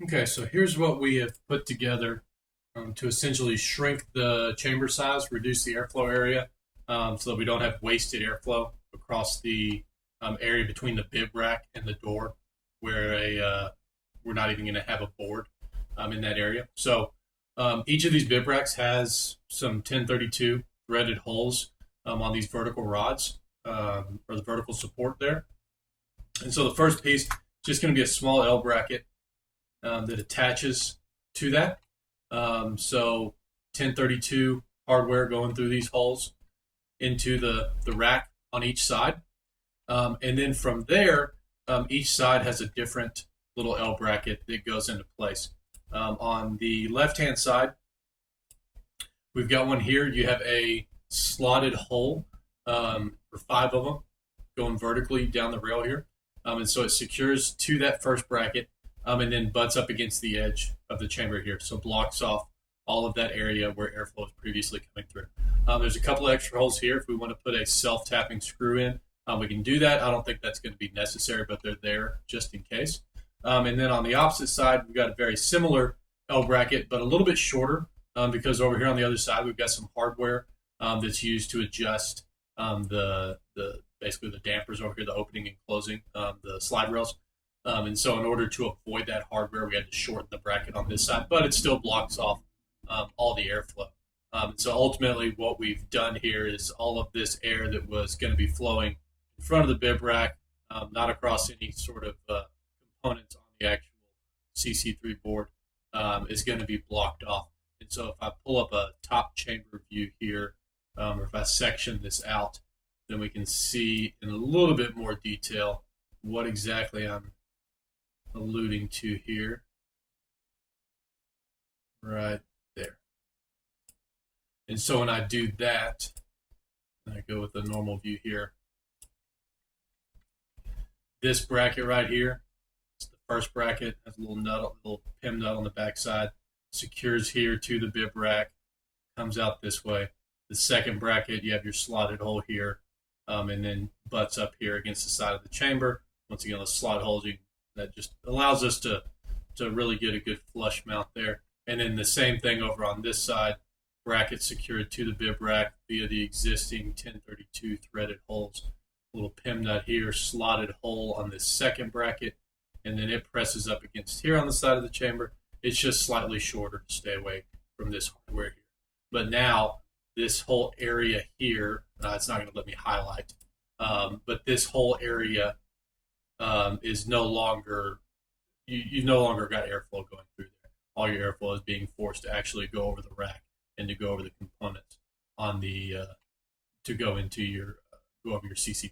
Okay, so here's what we have put together to essentially shrink the chamber size, reduce the airflow area, so that we don't have wasted airflow across the area between the bib rack and the door, where we're not even going to have a board in that area. So each of these bib racks has some 1032 threaded holes on these vertical rods or the vertical support there. And so the first piece is just going to be a small L bracket that attaches to that. So 1032 hardware going through these holes into the rack on each side. And then from there, each side has a different little L bracket that goes into place. On the left hand side, we've got one here. You have a slotted hole for five of them going vertically down the rail here. And so it secures to that first bracket and then butts up against the edge of the chamber here. So blocks off all of that area where airflow was previously coming through. There's a couple of extra holes here if we want to put a self-tapping screw in. We can do that. I don't think that's going to be necessary, but they're there just in case. And then on the opposite side, we've got a very similar L bracket, but a little bit shorter because over here on the other side, we've got some hardware that's used to adjust the basically the dampers over here, the opening and closing, the slide rails. And so in order to avoid that hardware, we had to shorten the bracket on this side, but it still blocks off all the airflow. So ultimately what we've done here is all of this air that was going to be flowing in front of the bib rack, not across any sort of components on the actual CC3 board, is going to be blocked off. And so if I pull up a top chamber view here, or if I section this out, then we can see in a little bit more detail what exactly I'm alluding to here. Right there. And so when I do that, and I go with the normal view here, this bracket right here, it's the first bracket, has a little nut, a little pin nut on the backside, secures here to the bib rack, comes out this way. The second bracket, you have your slotted hole here, and then butts up here against the side of the chamber. Once again, the slot holes, that just allows us to really get a good flush mount there. And then the same thing over on this side, bracket secured to the bib rack via the existing 1032 threaded holes. A little pin nut here, slotted hole on this second bracket, and then it presses up against here on the side of the chamber. It's just slightly shorter to stay away from this hardware here. But now this whole area here, it's not going to let me highlight, but this whole area is no longer, you no longer got airflow going through there. All your airflow is being forced to actually go over the rack and to go over the components on the to go into your go over your CC3